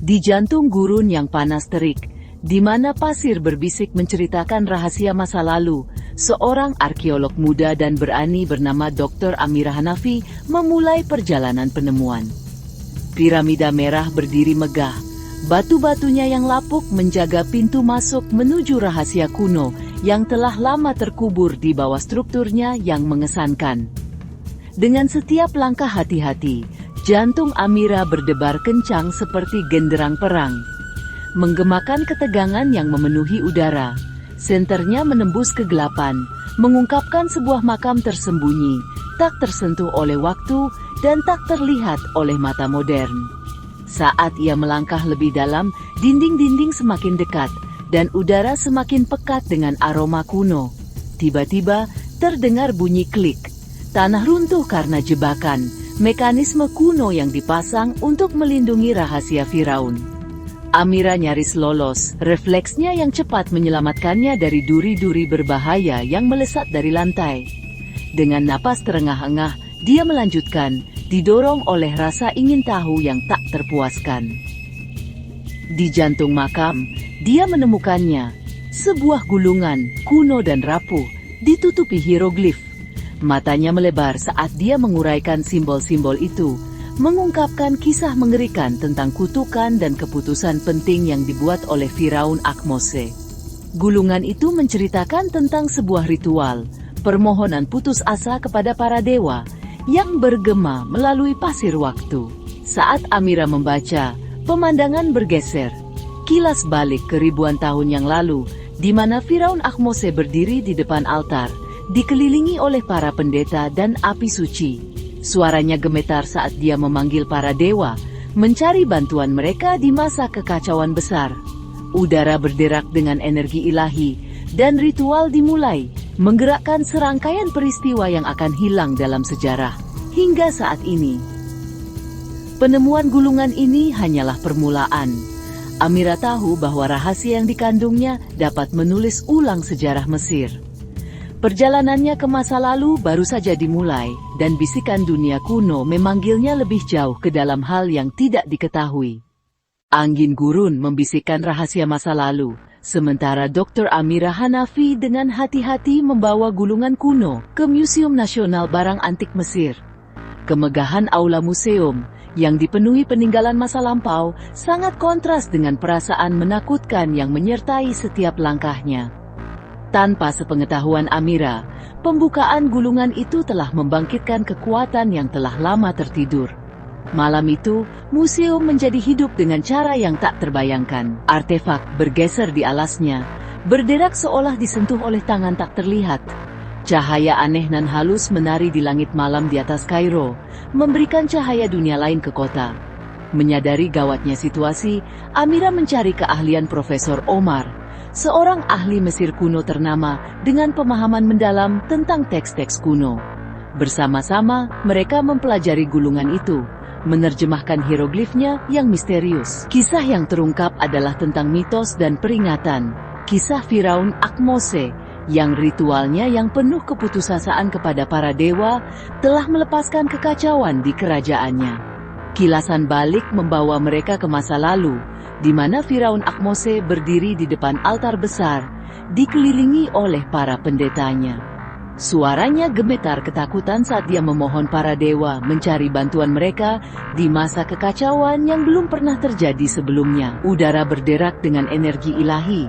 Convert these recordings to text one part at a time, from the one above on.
Di jantung gurun yang panas terik, di mana pasir berbisik menceritakan rahasia masa lalu, seorang arkeolog muda dan berani bernama Dr. Amira Hanafi memulai perjalanan penemuan. Piramida merah berdiri megah, batu-batunya yang lapuk menjaga pintu masuk menuju rahasia kuno yang telah lama terkubur di bawah strukturnya yang mengesankan. Dengan setiap langkah hati-hati, jantung Amira berdebar kencang seperti genderang perang. Menggemakan ketegangan yang memenuhi udara, senternya menembus kegelapan, mengungkapkan sebuah makam tersembunyi, tak tersentuh oleh waktu dan tak terlihat oleh mata modern. Saat ia melangkah lebih dalam, dinding-dinding semakin dekat, dan udara semakin pekat dengan aroma kuno. Tiba-tiba, terdengar bunyi klik. Tanah runtuh karena jebakan, mekanisme kuno yang dipasang untuk melindungi rahasia Firaun. Amira nyaris lolos, refleksnya yang cepat menyelamatkannya dari duri-duri berbahaya yang melesat dari lantai. Dengan napas terengah-engah, dia melanjutkan, didorong oleh rasa ingin tahu yang tak terpuaskan. Di jantung makam, dia menemukannya, sebuah gulungan, kuno dan rapuh, ditutupi hieroglif. Matanya melebar saat dia menguraikan simbol-simbol itu, mengungkapkan kisah mengerikan tentang kutukan dan keputusan penting yang dibuat oleh Firaun Akhmose. Gulungan itu menceritakan tentang sebuah ritual, permohonan putus asa kepada para dewa, yang bergema melalui pasir waktu. Saat Amira membaca, pemandangan bergeser. Kilas balik ke ribuan tahun yang lalu, di mana Firaun Akhmose berdiri di depan altar, dikelilingi oleh para pendeta dan api suci. Suaranya gemetar saat dia memanggil para dewa, mencari bantuan mereka di masa kekacauan besar. Udara berderak dengan energi ilahi, dan ritual dimulai, menggerakkan serangkaian peristiwa yang akan hilang dalam sejarah. Hingga saat ini, penemuan gulungan ini hanyalah permulaan. Amira tahu bahwa rahasia yang dikandungnya dapat menulis ulang sejarah Mesir. Perjalanannya ke masa lalu baru saja dimulai, dan bisikan dunia kuno memanggilnya lebih jauh ke dalam hal yang tidak diketahui. Angin gurun membisikkan rahasia masa lalu, sementara Dr. Amira Hanafi dengan hati-hati membawa gulungan kuno ke Museum Nasional Barang Antik Mesir. Kemegahan aula museum, yang dipenuhi peninggalan masa lampau, sangat kontras dengan perasaan menakutkan yang menyertai setiap langkahnya. Tanpa sepengetahuan Amira, pembukaan gulungan itu telah membangkitkan kekuatan yang telah lama tertidur. Malam itu, museum menjadi hidup dengan cara yang tak terbayangkan. Artefak bergeser di alasnya, berderak seolah disentuh oleh tangan tak terlihat. Cahaya aneh nan halus menari di langit malam di atas Kairo, memberikan cahaya dunia lain ke kota. Menyadari gawatnya situasi, Amira mencari keahlian Profesor Omar, seorang ahli Mesir kuno ternama dengan pemahaman mendalam tentang teks-teks kuno. Bersama-sama, mereka mempelajari gulungan itu, menerjemahkan hieroglifnya yang misterius. Kisah yang terungkap adalah tentang mitos dan peringatan, kisah Firaun Akhmose, yang ritualnya yang penuh keputusasaan kepada para dewa, telah melepaskan kekacauan di kerajaannya. Kilasan balik membawa mereka ke masa lalu, di mana Firaun Akhmose berdiri di depan altar besar, dikelilingi oleh para pendetanya. Suaranya gemetar ketakutan saat dia memohon para dewa mencari bantuan mereka di masa kekacauan yang belum pernah terjadi sebelumnya. Udara berderak dengan energi ilahi,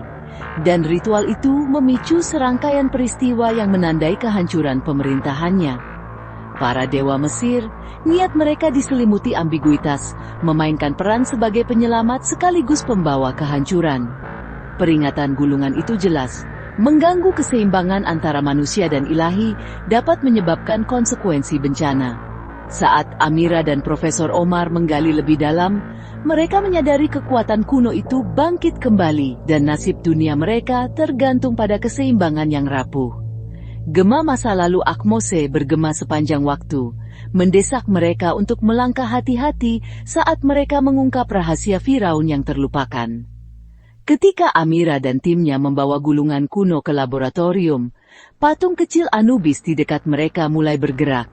dan ritual itu memicu serangkaian peristiwa yang menandai kehancuran pemerintahannya. Para dewa Mesir, niat mereka diselimuti ambiguitas, memainkan peran sebagai penyelamat sekaligus pembawa kehancuran. Peringatan gulungan itu jelas, mengganggu keseimbangan antara manusia dan ilahi, dapat menyebabkan konsekuensi bencana. Saat Amira dan Profesor Omar menggali lebih dalam, mereka menyadari kekuatan kuno itu bangkit kembali, dan nasib dunia mereka tergantung pada keseimbangan yang rapuh. Gema masa lalu Akhmose bergema sepanjang waktu, mendesak mereka untuk melangkah hati-hati saat mereka mengungkap rahasia Firaun yang terlupakan. Ketika Amira dan timnya membawa gulungan kuno ke laboratorium, patung kecil Anubis di dekat mereka mulai bergerak.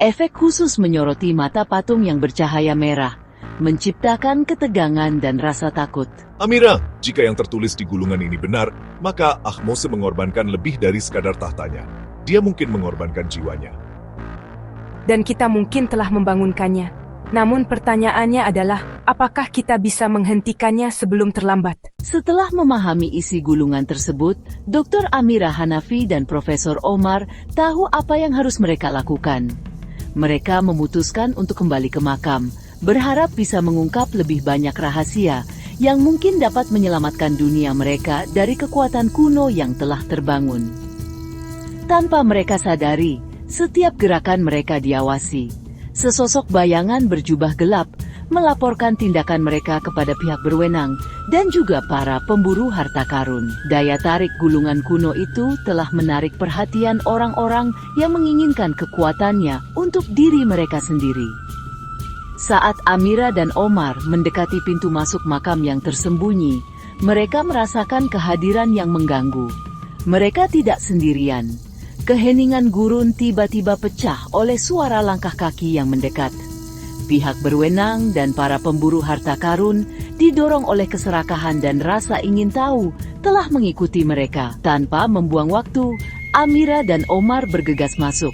Efek khusus menyoroti mata patung yang bercahaya merah, menciptakan ketegangan dan rasa takut. Amira, jika yang tertulis di gulungan ini benar, maka Ahmose mengorbankan lebih dari sekadar tahtanya. Dia mungkin mengorbankan jiwanya. Dan kita mungkin telah membangunkannya. Namun pertanyaannya adalah, apakah kita bisa menghentikannya sebelum terlambat? Setelah memahami isi gulungan tersebut, Dr. Amira Hanafi dan Profesor Omar tahu apa yang harus mereka lakukan. Mereka memutuskan untuk kembali ke makam, berharap bisa mengungkap lebih banyak rahasia yang mungkin dapat menyelamatkan dunia mereka dari kekuatan kuno yang telah terbangun. Tanpa mereka sadari, setiap gerakan mereka diawasi. Sesosok bayangan berjubah gelap melaporkan tindakan mereka kepada pihak berwenang dan juga para pemburu harta karun. Daya tarik gulungan kuno itu telah menarik perhatian orang-orang yang menginginkan kekuatannya untuk diri mereka sendiri. Saat Amira dan Omar mendekati pintu masuk makam yang tersembunyi, mereka merasakan kehadiran yang mengganggu. Mereka tidak sendirian. Keheningan gurun tiba-tiba pecah oleh suara langkah kaki yang mendekat. Pihak berwenang dan para pemburu harta karun didorong oleh keserakahan dan rasa ingin tahu telah mengikuti mereka. Tanpa membuang waktu, Amira dan Omar bergegas masuk.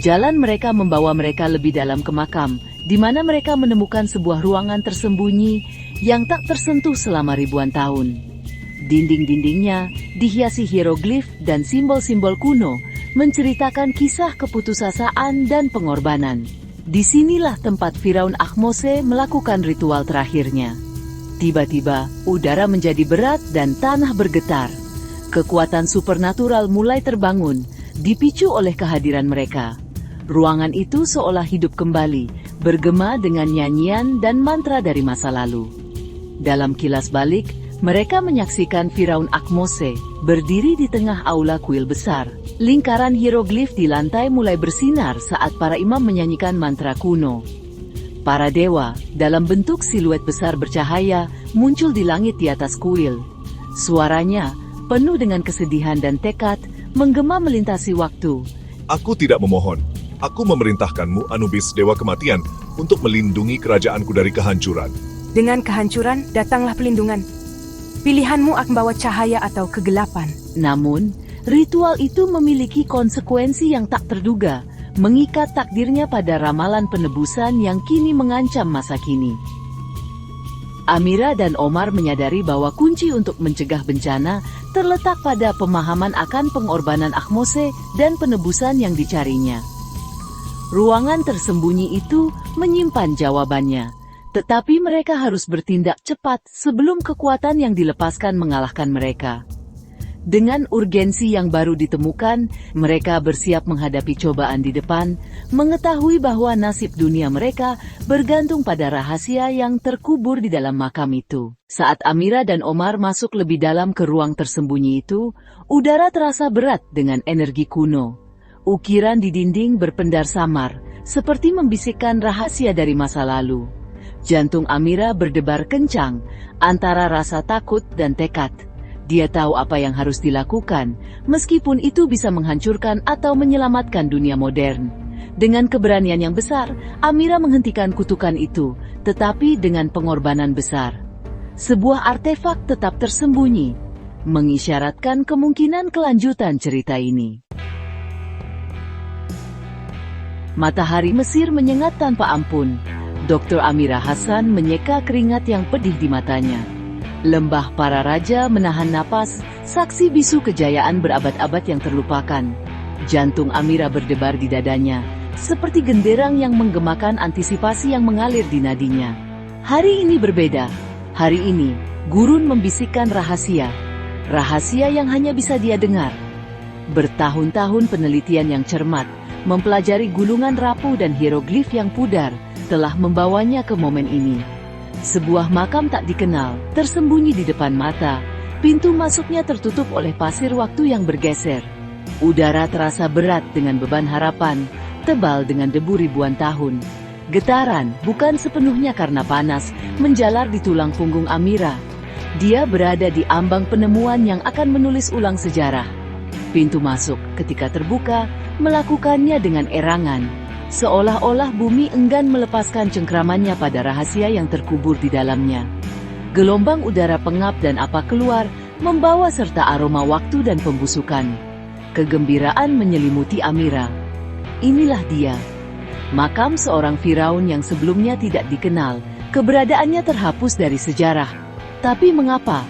Jalan mereka membawa mereka lebih dalam ke makam, di mana mereka menemukan sebuah ruangan tersembunyi yang tak tersentuh selama ribuan tahun. Dinding-dindingnya dihiasi hieroglif dan simbol-simbol kuno, menceritakan kisah keputusasaan dan pengorbanan. Disinilah tempat Firaun Ahmose melakukan ritual terakhirnya. Tiba-tiba, udara menjadi berat dan tanah bergetar. Kekuatan supernatural mulai terbangun, dipicu oleh kehadiran mereka. Ruangan itu seolah hidup kembali, bergema dengan nyanyian dan mantra dari masa lalu. Dalam kilas balik, mereka menyaksikan Firaun Ahmose berdiri di tengah aula kuil besar. Lingkaran hieroglif di lantai mulai bersinar saat para imam menyanyikan mantra kuno. Para dewa, dalam bentuk siluet besar bercahaya, muncul di langit di atas kuil. Suaranya, penuh dengan kesedihan dan tekad, menggema melintasi waktu. Aku tidak memohon. Aku memerintahkanmu, Anubis, Dewa Kematian, untuk melindungi kerajaanku dari kehancuran. Dengan kehancuran, datanglah pelindungan. Pilihanmu akan bawa cahaya atau kegelapan. Namun, ritual itu memiliki konsekuensi yang tak terduga, mengikat takdirnya pada ramalan penebusan yang kini mengancam masa kini. Amira dan Omar menyadari bahwa kunci untuk mencegah bencana terletak pada pemahaman akan pengorbanan Ahmose dan penebusan yang dicarinya. Ruangan tersembunyi itu menyimpan jawabannya. Tetapi mereka harus bertindak cepat sebelum kekuatan yang dilepaskan mengalahkan mereka. Dengan urgensi yang baru ditemukan, mereka bersiap menghadapi cobaan di depan, mengetahui bahwa nasib dunia mereka bergantung pada rahasia yang terkubur di dalam makam itu. Saat Amira dan Omar masuk lebih dalam ke ruang tersembunyi itu, udara terasa berat dengan energi kuno. Ukiran di dinding berpendar samar, seperti membisikkan rahasia dari masa lalu. Jantung Amira berdebar kencang, antara rasa takut dan tekad. Dia tahu apa yang harus dilakukan, meskipun itu bisa menghancurkan atau menyelamatkan dunia modern. Dengan keberanian yang besar, Amira menghentikan kutukan itu, tetapi dengan pengorbanan besar. Sebuah artefak tetap tersembunyi, mengisyaratkan kemungkinan kelanjutan cerita ini. Matahari Mesir menyengat tanpa ampun. Dr. Amira Hassan menyeka keringat yang pedih di matanya. Lembah para raja menahan napas, saksi bisu kejayaan berabad-abad yang terlupakan. Jantung Amira berdebar di dadanya, seperti genderang yang menggemakan antisipasi yang mengalir di nadinya. Hari ini berbeda. Hari ini, gurun membisikkan rahasia. Rahasia yang hanya bisa dia dengar. Bertahun-tahun penelitian yang cermat, mempelajari gulungan rapuh dan hieroglif yang pudar, telah membawanya ke momen ini. Sebuah makam tak dikenal, tersembunyi di depan mata. Pintu masuknya tertutup oleh pasir waktu yang bergeser. Udara terasa berat dengan beban harapan, tebal dengan debu ribuan tahun. Getaran, bukan sepenuhnya karena panas, menjalar di tulang punggung Amira. Dia berada di ambang penemuan yang akan menulis ulang sejarah. Pintu masuk, ketika terbuka, melakukannya dengan erangan. seolah-olah bumi enggan melepaskan cengkramannya pada rahasia yang terkubur di dalamnya. Gelombang udara pengap dan apa keluar, membawa serta aroma waktu dan pembusukan. Kegembiraan menyelimuti Amira. Inilah dia. Makam seorang Firaun yang sebelumnya tidak dikenal, keberadaannya terhapus dari sejarah. Tapi mengapa?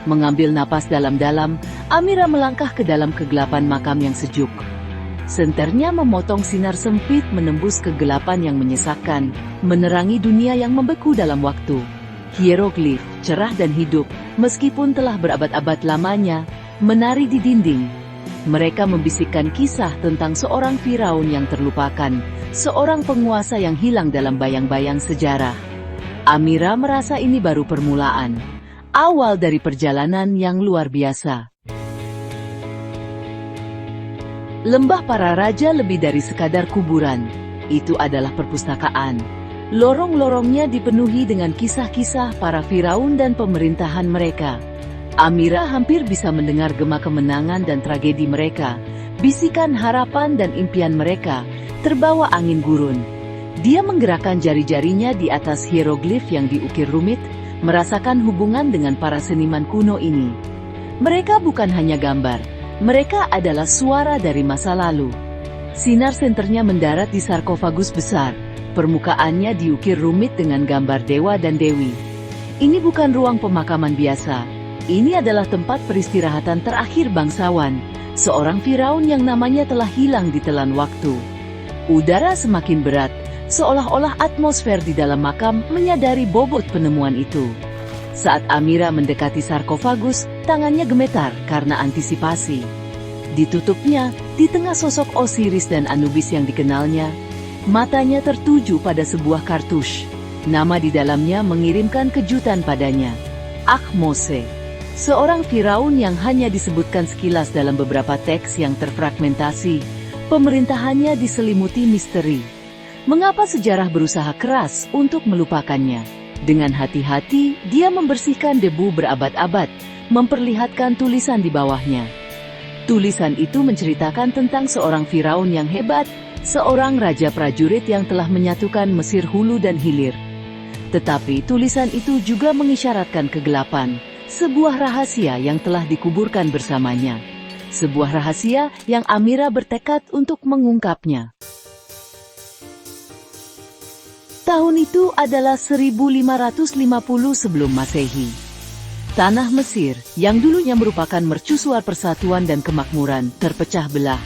Mengambil napas dalam-dalam, Amira melangkah ke dalam kegelapan makam yang sejuk. Senternya memotong sinar sempit menembus kegelapan yang menyesakkan, menerangi dunia yang membeku dalam waktu. Hieroglif, cerah dan hidup, meskipun telah berabad-abad lamanya, menari di dinding. Mereka membisikkan kisah tentang seorang Firaun yang terlupakan, seorang penguasa yang hilang dalam bayang-bayang sejarah. Amira merasa ini baru permulaan, awal dari perjalanan yang luar biasa. Lembah para raja lebih dari sekadar kuburan, itu adalah perpustakaan. Lorong-lorongnya dipenuhi dengan kisah-kisah para Firaun dan pemerintahan mereka. Amira hampir bisa mendengar gema kemenangan dan tragedi mereka, bisikan harapan dan impian mereka, terbawa angin gurun. Dia menggerakkan jari-jarinya di atas hieroglif yang diukir rumit, merasakan hubungan dengan para seniman kuno ini. Mereka bukan hanya gambar, mereka adalah suara dari masa lalu. Sinar senternya mendarat di sarkofagus besar, permukaannya diukir rumit dengan gambar dewa dan dewi. Ini bukan ruang pemakaman biasa. Ini adalah tempat peristirahatan terakhir bangsawan, seorang Firaun yang namanya telah hilang di telan waktu. Udara semakin berat, seolah-olah atmosfer di dalam makam menyadari bobot penemuan itu. Saat Amira mendekati sarkofagus, tangannya gemetar karena antisipasi. Ditutupnya, di tengah sosok Osiris dan Anubis yang dikenalnya, matanya tertuju pada sebuah kartus. Nama di dalamnya mengirimkan kejutan padanya. Ahmose. Seorang Firaun yang hanya disebutkan sekilas dalam beberapa teks yang terfragmentasi, pemerintahannya diselimuti misteri. Mengapa sejarah berusaha keras untuk melupakannya? Dengan hati-hati, dia membersihkan debu berabad-abad, memperlihatkan tulisan di bawahnya. Tulisan itu menceritakan tentang seorang Firaun yang hebat, seorang raja prajurit yang telah menyatukan Mesir hulu dan hilir. Tetapi tulisan itu juga mengisyaratkan kegelapan, sebuah rahasia yang telah dikuburkan bersamanya. Sebuah rahasia yang Amira bertekad untuk mengungkapnya. Tahun itu adalah 1550 sebelum Masehi. Tanah Mesir, yang dulunya merupakan mercusuar persatuan dan kemakmuran, terpecah belah.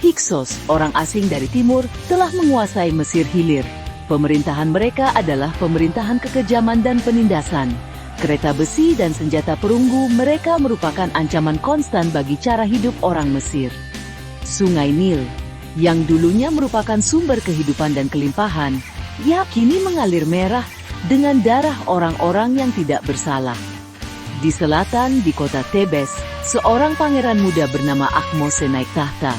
Hyksos, orang asing dari timur, telah menguasai Mesir hilir. Pemerintahan mereka adalah pemerintahan kekejaman dan penindasan. Kereta besi dan senjata perunggu mereka merupakan ancaman konstan bagi cara hidup orang Mesir. Sungai Nil, yang dulunya merupakan sumber kehidupan dan kelimpahan, kini mengalir merah dengan darah orang-orang yang tidak bersalah. Di selatan, di kota Tebes, seorang pangeran muda bernama Ahmose naik tahta.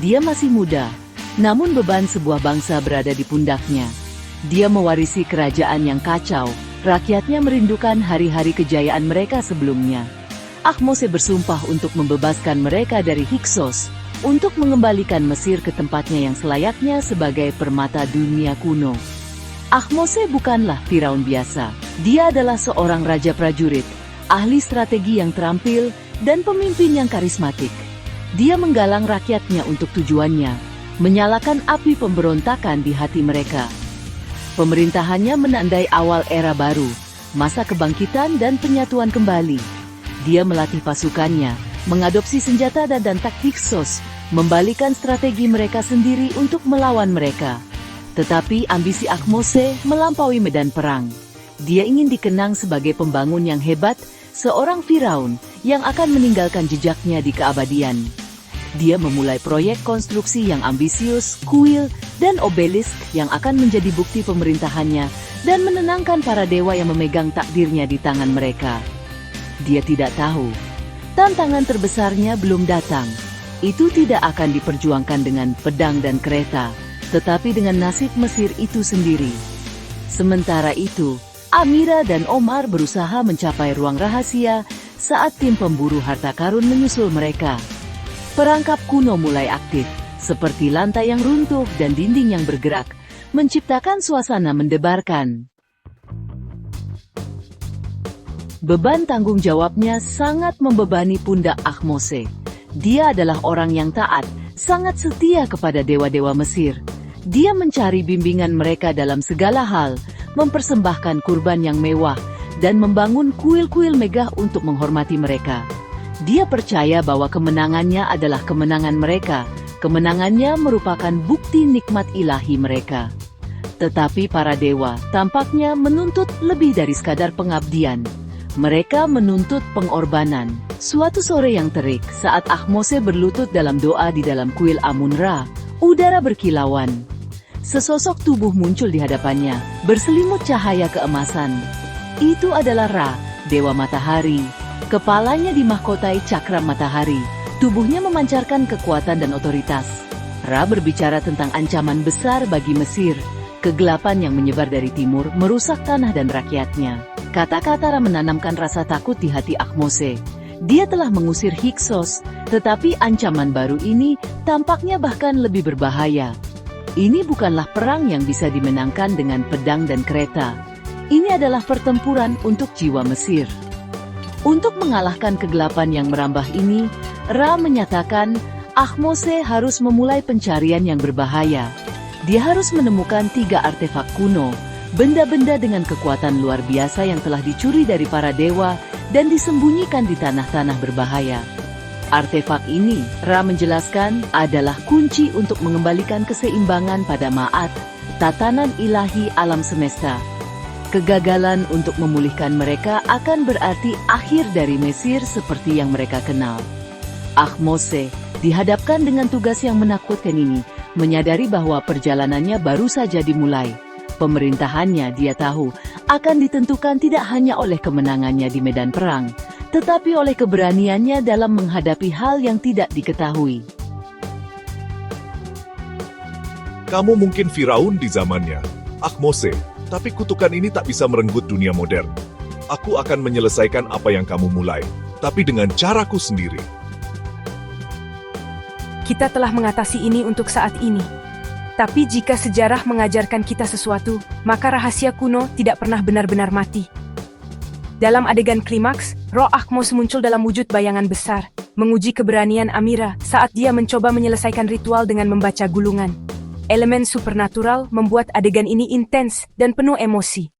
Dia masih muda, namun beban sebuah bangsa berada di pundaknya. Dia mewarisi kerajaan yang kacau. Rakyatnya merindukan hari-hari kejayaan mereka sebelumnya. Ahmose bersumpah untuk membebaskan mereka dari Hyksos, untuk mengembalikan Mesir ke tempatnya yang selayaknya sebagai permata dunia kuno. Ahmose bukanlah Firaun biasa. Dia adalah seorang raja prajurit, ahli strategi yang terampil, dan pemimpin yang karismatik. Dia menggalang rakyatnya untuk tujuannya, menyalakan api pemberontakan di hati mereka. Pemerintahannya menandai awal era baru, masa kebangkitan dan penyatuan kembali. Dia melatih pasukannya, mengadopsi senjata dan taktik Hyksos, membalikan strategi mereka sendiri untuk melawan mereka. Tetapi ambisi Ahmose melampaui medan perang. Dia ingin dikenang sebagai pembangun yang hebat, seorang Firaun yang akan meninggalkan jejaknya di keabadian. Dia memulai proyek konstruksi yang ambisius, kuil, dan obelisk yang akan menjadi bukti pemerintahannya dan menenangkan para dewa yang memegang takdirnya di tangan mereka. Dia tidak tahu, tantangan terbesarnya belum datang. Itu tidak akan diperjuangkan dengan pedang dan kereta, tetapi dengan nasib Mesir itu sendiri. Sementara itu, Amira dan Omar berusaha mencapai ruang rahasia saat tim pemburu harta karun menyusul mereka. Perangkap kuno mulai aktif. seperti lantai yang runtuh dan dinding yang bergerak, menciptakan suasana mendebarkan. Beban tanggung jawabnya sangat membebani pundak Ahmose. Dia adalah orang yang taat, sangat setia kepada dewa-dewa Mesir. Dia mencari bimbingan mereka dalam segala hal, mempersembahkan kurban yang mewah, dan membangun kuil-kuil megah untuk menghormati mereka. Dia percaya bahwa kemenangannya adalah kemenangan mereka, kemenangannya merupakan bukti nikmat ilahi mereka. Tetapi para dewa tampaknya menuntut lebih dari sekadar pengabdian. Mereka menuntut pengorbanan. Suatu sore yang terik, saat Ahmose berlutut dalam doa di dalam kuil Amun-Ra, udara berkilauan. Sesosok tubuh muncul di hadapannya, berselimut cahaya keemasan. Itu adalah Ra, dewa matahari. Kepalanya dimahkotai cakram matahari, tubuhnya memancarkan kekuatan dan otoritas. Ra berbicara tentang ancaman besar bagi Mesir, kegelapan yang menyebar dari timur merusak tanah dan rakyatnya. Kata-kata Ra menanamkan rasa takut di hati Ahmose. Dia telah mengusir Hyksos, tetapi ancaman baru ini tampaknya bahkan lebih berbahaya. Ini bukanlah perang yang bisa dimenangkan dengan pedang dan kereta. Ini adalah pertempuran untuk jiwa Mesir. Untuk mengalahkan kegelapan yang merambah ini, Ra menyatakan Ahmose harus memulai pencarian yang berbahaya. Dia harus menemukan 3 artefak kuno, benda-benda dengan kekuatan luar biasa yang telah dicuri dari para dewa dan disembunyikan di tanah-tanah berbahaya. Artefak ini, Ra menjelaskan, adalah kunci untuk mengembalikan keseimbangan pada Ma'at, tatanan ilahi alam semesta. Kegagalan untuk memulihkan mereka akan berarti akhir dari Mesir seperti yang mereka kenal. Ahmose dihadapkan dengan tugas yang menakutkan ini, menyadari bahwa perjalanannya baru saja dimulai. Pemerintahannya, dia tahu, akan ditentukan tidak hanya oleh kemenangannya di medan perang, tetapi oleh keberaniannya dalam menghadapi hal yang tidak diketahui. Kamu mungkin Firaun di zamannya, Ahmose, tapi kutukan ini tak bisa merenggut dunia modern. Aku akan menyelesaikan apa yang kamu mulai, tapi dengan caraku sendiri. Kita telah mengatasi ini untuk saat ini. Tapi jika sejarah mengajarkan kita sesuatu, maka rahasia kuno tidak pernah benar-benar mati. Dalam adegan klimaks, roh Ahmose muncul dalam wujud bayangan besar, menguji keberanian Amira saat dia mencoba menyelesaikan ritual dengan membaca gulungan. Elemen supernatural membuat adegan ini intens dan penuh emosi.